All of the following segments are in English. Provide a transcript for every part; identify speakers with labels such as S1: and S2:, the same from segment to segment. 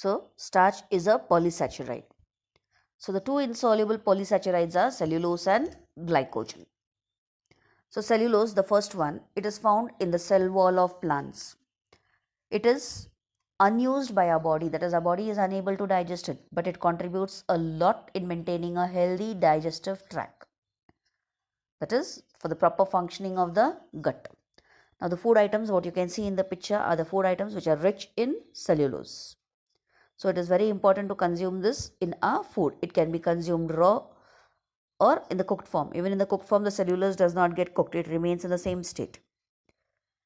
S1: So starch is a polysaccharide. So the two insoluble polysaccharides are cellulose and glycogen. So cellulose, the first one, it is found in the cell wall of plants. It is unused by our body, that is our body is unable to digest it, but it contributes a lot in maintaining a healthy digestive tract, that is for the proper functioning of the gut. Now the food items what you can see in the picture are the food items which are rich in cellulose. So it is very important to consume this in our food. It can be consumed raw or in the cooked form. Even in the cooked form the cellulose does not get cooked, it remains in the same state,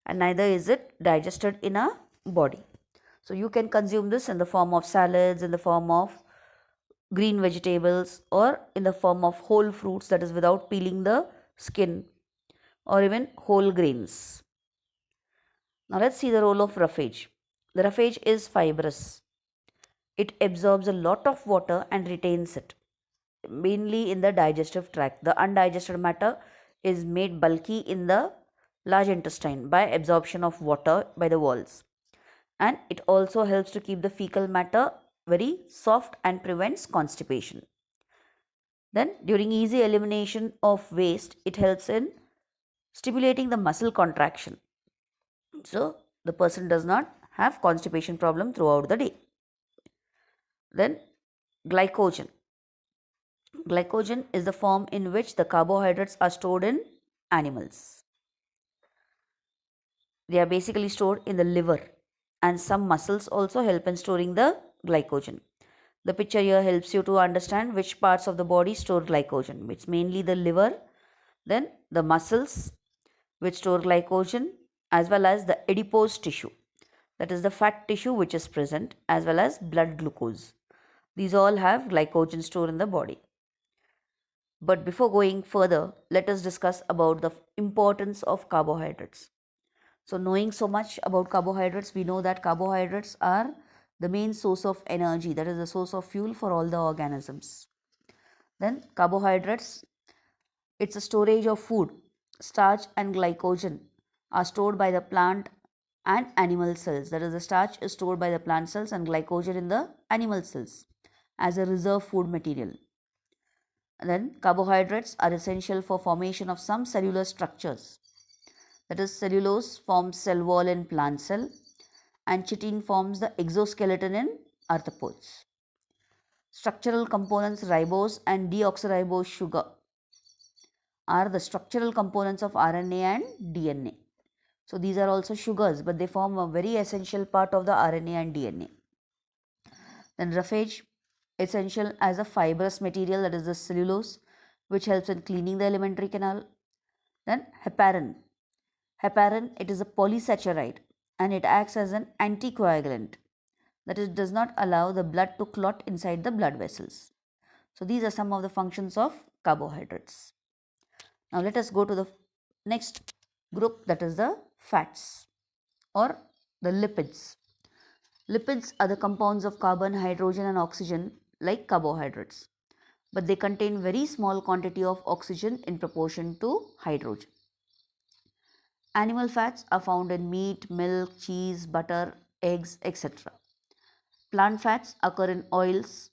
S1: and neither is it digested in our body. So you can consume this in the form of salads, in the form of green vegetables, or in the form of whole fruits, that is without peeling the skin, or even whole grains. Now let's see the role of roughage. The roughage is fibrous. It absorbs a lot of water and retains it, mainly in the digestive tract. The undigested matter is made bulky in the large intestine by absorption of water by the walls, and it also helps to keep the fecal matter very soft and prevents constipation. Then during easy elimination of waste, it helps in stimulating the muscle contraction, so the person does not have constipation problem throughout the day. Then glycogen. Glycogen is the form in which the carbohydrates are stored in animals. They are basically stored in the liver, and some muscles also help in storing the glycogen. The picture here helps you to understand which parts of the body store glycogen. It's mainly the liver, then the muscles which store glycogen, as well as the adipose tissue, that is the fat tissue which is present, as well as blood glucose. These all have glycogen stored in the body. But before going further, let us discuss about the importance of carbohydrates. So knowing so much about carbohydrates, we know that carbohydrates are the main source of energy, that is the source of fuel for all the organisms. Then carbohydrates, it's a storage of food. Starch and glycogen are stored by the plant and animal cells, that is the starch is stored by the plant cells and glycogen in the animal cells as a reserve food material. And then carbohydrates are essential for formation of some cellular structures, that is cellulose forms cell wall in plant cell and chitin forms the exoskeleton in arthropods. Structural components ribose and deoxyribose sugar are the structural components of RNA and DNA. So these are also sugars, but they form a very essential part of the RNA and DNA. Then roughage, essential as a fibrous material, that is the cellulose, which helps in cleaning the alimentary canal. Then heparin. Heparin, it is a polysaccharide and it acts as an anticoagulant, that is, does not allow the blood to clot inside the blood vessels. So these are some of the functions of carbohydrates. Now let us go to the next group, that is the fats or the lipids. Lipids are the compounds of carbon, hydrogen and oxygen like carbohydrates, but they contain very small quantity of oxygen in proportion to hydrogen. Animal fats are found in meat, milk, cheese, butter, eggs, etc. Plant fats occur in oils,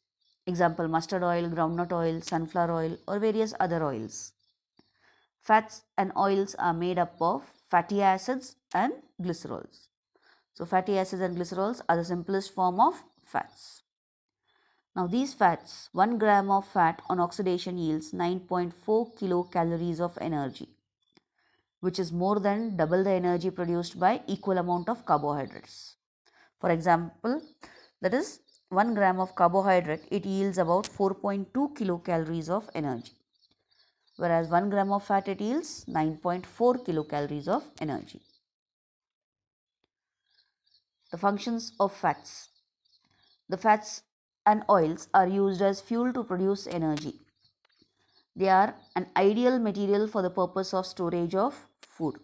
S1: example mustard oil, groundnut oil, sunflower oil or various other oils. Fats and oils are made up of fatty acids and glycerols. So fatty acids and glycerols are the simplest form of fats. Now these fats, 1 gram of fat on oxidation yields 9.4 kilocalories of energy, which is more than double the energy produced by equal amount of carbohydrates. For example, that is 1 gram of carbohydrate, it yields about 4.2 kilocalories of energy, whereas 1 gram of fat, it yields 9.4 kilocalories of energy. The functions of fats. The fats and oils are used as fuel to produce energy. They are an ideal material for the purpose of storage of food.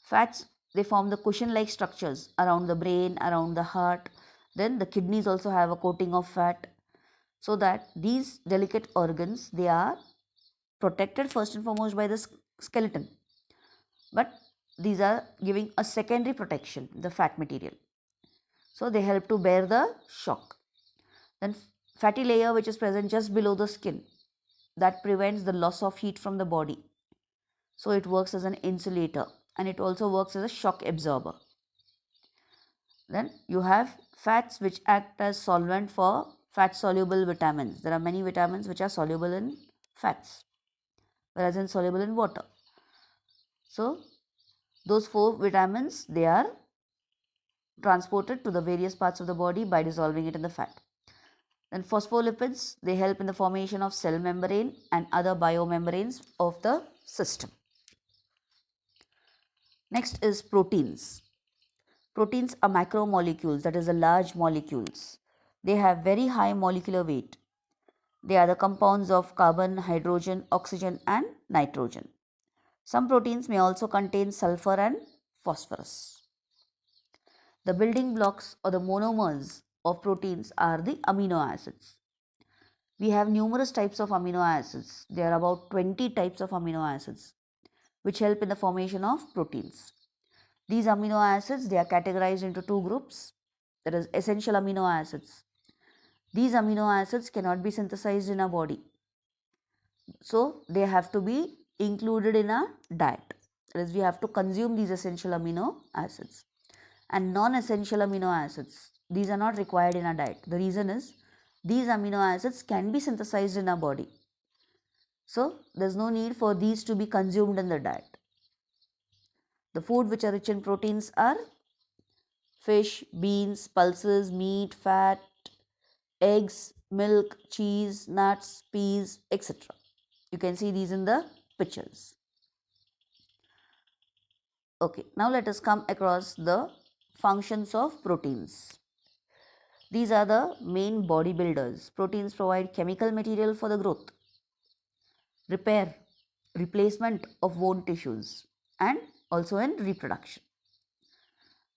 S1: Fats, they form the cushion-like structures around the brain, around the heart. Then the kidneys also have a coating of fat, so that these delicate organs, they are protected first and foremost by the skeleton, but these are giving a secondary protection, the fat material. So they help to bear the shock. Then fatty layer which is present just below the skin, that prevents the loss of heat from the body. So it works as an insulator and it also works as a shock absorber. Then you have fats which act as solvent for fat soluble vitamins. There are many vitamins which are soluble in fats, whereas insoluble in water. So those 4 vitamins, they are transported to the various parts of the body by dissolving it in the fat. Then phospholipids, they help in the formation of cell membrane and other biomembranes of the system. Next is proteins. Proteins are macromolecules, that is the large molecules. They have very high molecular weight. They are the compounds of carbon, hydrogen, oxygen and nitrogen. Some proteins may also contain sulfur and phosphorus. The building blocks or the monomers of proteins are the amino acids. We have numerous types of amino acids. There are about 20 types of amino acids which help in the formation of proteins. These amino acids, they are categorized into 2 groups, that is essential amino acids. These amino acids cannot be synthesized in our body, so they have to be included in our diet. That is, we have to consume these essential amino acids. And non-essential amino acids, these are not required in our diet. The reason is these amino acids can be synthesized in our body, so there is no need for these to be consumed in the diet. The food which are rich in proteins are fish, beans, pulses, meat, fat, eggs, milk, cheese, nuts, peas, etc. You can see these in the pictures. Okay, now let us come across the functions of proteins. These are the main body builders. Proteins provide chemical material for the growth, repair, replacement of worn tissues, and also in reproduction.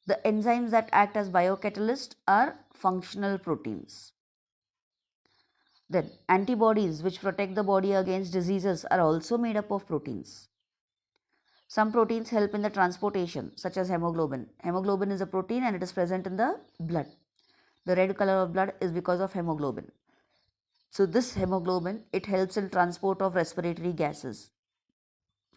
S1: The enzymes that act as biocatalysts are functional proteins. Then antibodies which protect the body against diseases are also made up of proteins. Some proteins help in the transportation, such as hemoglobin. Hemoglobin is a protein and it is present in the blood. The red color of blood is because of hemoglobin. So this hemoglobin, it helps in transport of respiratory gases.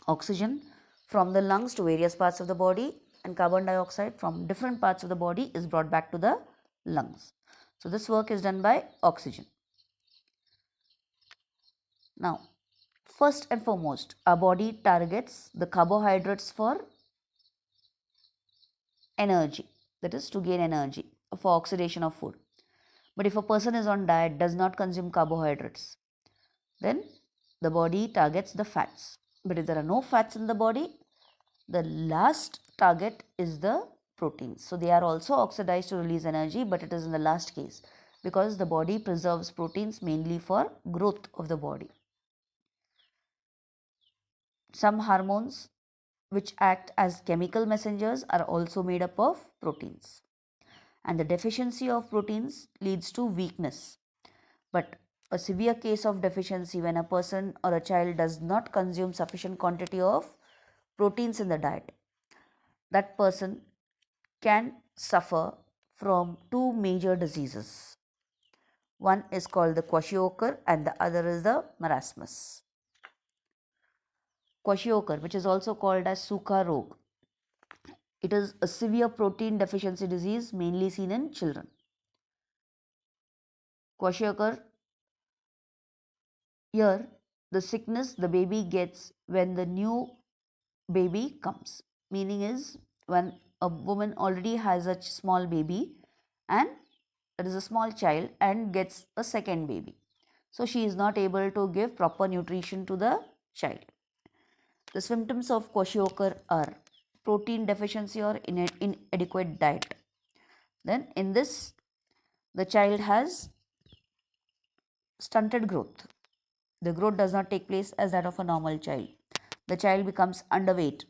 S1: Oxygen from the lungs to various parts of the body and carbon dioxide from different parts of the body is brought back to the lungs. So this work is done by oxygen. Now, first and foremost, our body targets the carbohydrates for energy, that is to gain energy for oxidation of food. But if a person is on diet, does not consume carbohydrates, then the body targets the fats. But if there are no fats in the body, the last target is the proteins. So they are also oxidized to release energy, but it is in the last case because the body preserves proteins mainly for growth of the body. Some hormones which act as chemical messengers are also made up of proteins. And the deficiency of proteins leads to weakness. But a severe case of deficiency, when a person or a child does not consume sufficient quantity of proteins in the diet, that person can suffer from 2 major diseases. One is called the kwashiorkor and the other is the marasmus. Kwashiorkor, which is also called as Sukha Rog, it is a severe protein deficiency disease mainly seen in children. Kwashiorkor, here the sickness the baby gets when the new baby comes, meaning is when a woman already has a small baby and that is a small child and gets a second baby, so she is not able to give proper nutrition to the child. The symptoms of kwashiorkor are protein deficiency or inadequate diet. Then in this, the child has stunted growth. The growth does not take place as that of a normal child. The child becomes underweight.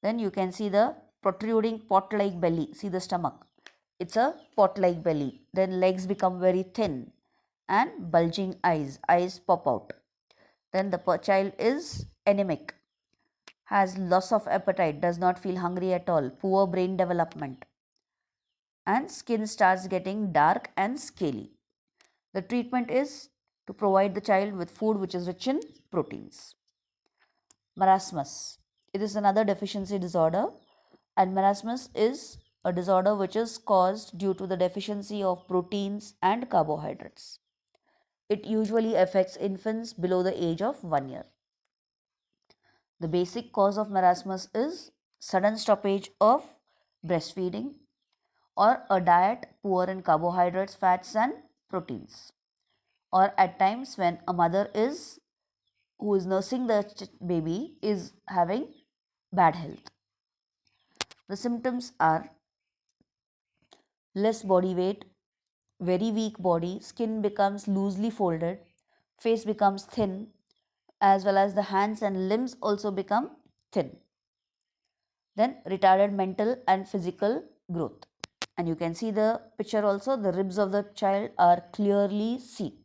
S1: Then you can see the protruding pot-like belly. See the stomach. It's a pot-like belly. Then legs become very thin and bulging eyes. Eyes pop out. Then the child is anemic, has loss of appetite, does not feel hungry at all, poor brain development. and skin starts getting dark and scaly. The treatment is to provide the child with food which is rich in proteins. Marasmus. It is another deficiency disorder, and marasmus is a disorder which is caused due to the deficiency of proteins and carbohydrates. It usually affects infants below the age of 1 year. The basic cause of marasmus is sudden stoppage of breastfeeding or a diet poor in carbohydrates, fats, and proteins, or at times when a mother is who is nursing the baby is having bad health. The symptoms are less body weight, very weak body, skin becomes loosely folded, face becomes thin, as well as the hands and limbs also become thin. Then retarded mental and physical growth. And you can see the picture also, the ribs of the child are clearly seen.